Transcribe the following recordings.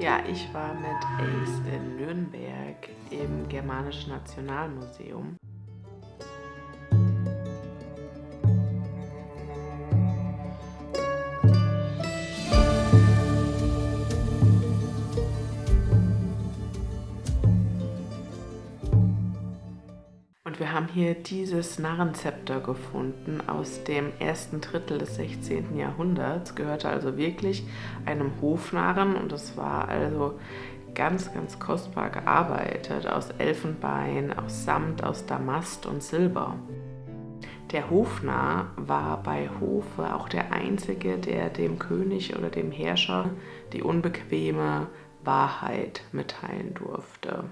Ja, ich war mit Ace in Nürnberg im Germanischen Nationalmuseum. Und wir haben hier dieses Narrenzepter gefunden aus dem ersten Drittel des 16. Jahrhunderts. Gehörte also wirklich einem Hofnarren und es war also ganz, ganz kostbar gearbeitet aus Elfenbein, aus Samt, aus Damast und Silber. Der Hofnarr war bei Hofe auch der Einzige, der dem König oder dem Herrscher die unbequeme Wahrheit mitteilen durfte.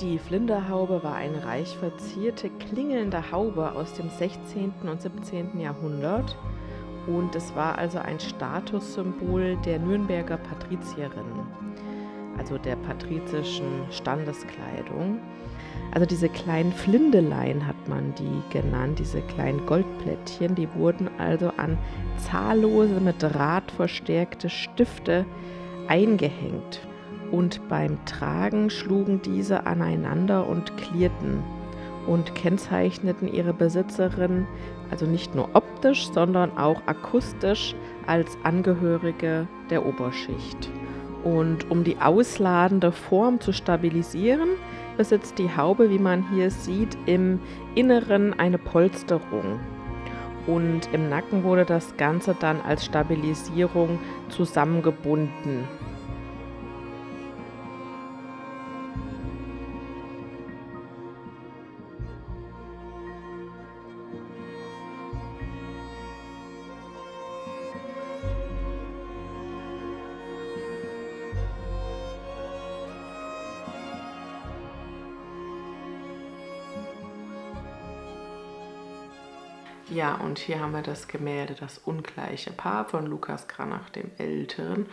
Die Flinderhaube war eine reich verzierte, klingelnde Haube aus dem 16. und 17. Jahrhundert und es war also ein Statussymbol der Nürnberger Patrizierinnen, also der patrizischen Standeskleidung. Also diese kleinen Flindelein hat man die genannt, diese kleinen Goldplättchen, die wurden also an zahllose mit Draht verstärkte Stifte eingehängt. Und beim Tragen schlugen diese aneinander und klirrten und kennzeichneten ihre Besitzerin also nicht nur optisch, sondern auch akustisch als Angehörige der Oberschicht. Und um die ausladende Form zu stabilisieren, besitzt die Haube, wie man hier sieht, im Inneren eine Polsterung. Und im Nacken wurde das Ganze dann als Stabilisierung zusammengebunden. Ja, und hier haben wir das Gemälde Das ungleiche Paar von Lucas Cranach dem Älteren.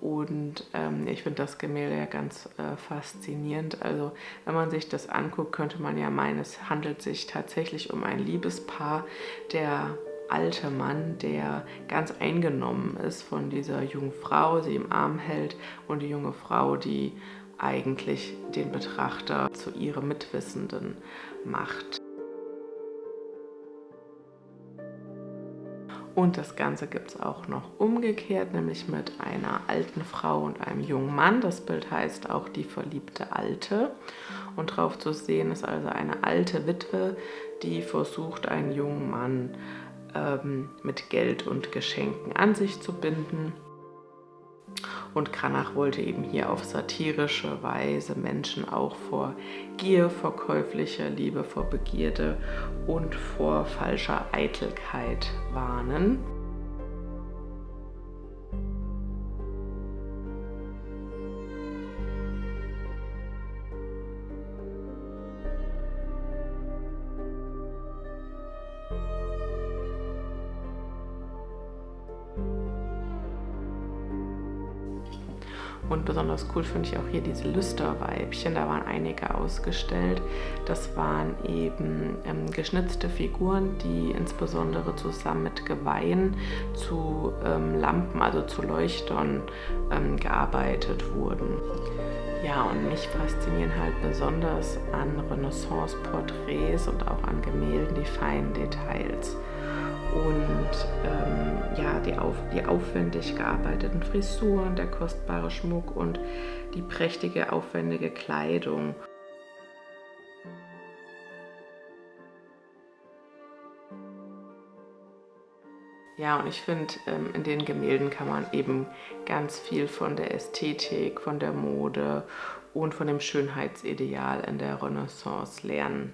Und ich finde das Gemälde ja ganz faszinierend. Also wenn man sich das anguckt, könnte man ja meinen, es handelt sich tatsächlich um ein Liebespaar. Der alte Mann, der ganz eingenommen ist von dieser jungen Frau, sie im Arm hält, und die junge Frau, die eigentlich den Betrachter zu ihrem Mitwissenden macht. Und das Ganze gibt es auch noch umgekehrt, nämlich mit einer alten Frau und einem jungen Mann. Das Bild heißt auch Die verliebte Alte. Und drauf zu sehen ist also eine alte Witwe, die versucht, einen jungen Mann mit Geld und Geschenken an sich zu binden. Und Cranach wollte eben hier auf satirische Weise Menschen auch vor Gier, vor käuflicher Liebe, vor Begierde und vor falscher Eitelkeit warnen. Und besonders cool finde ich auch hier diese Lüsterweibchen. Da waren einige ausgestellt. Das waren eben geschnitzte Figuren, die insbesondere zusammen mit Geweihen zu Lampen, also zu Leuchtern gearbeitet wurden. Ja, und mich faszinieren halt besonders an Renaissance-Porträts und auch an Gemälden die feinen Details. Und ja, die aufwendig gearbeiteten Frisuren, der kostbare Schmuck und die prächtige, aufwendige Kleidung. Ja, und ich finde, in den Gemälden kann man eben ganz viel von der Ästhetik, von der Mode und von dem Schönheitsideal in der Renaissance lernen.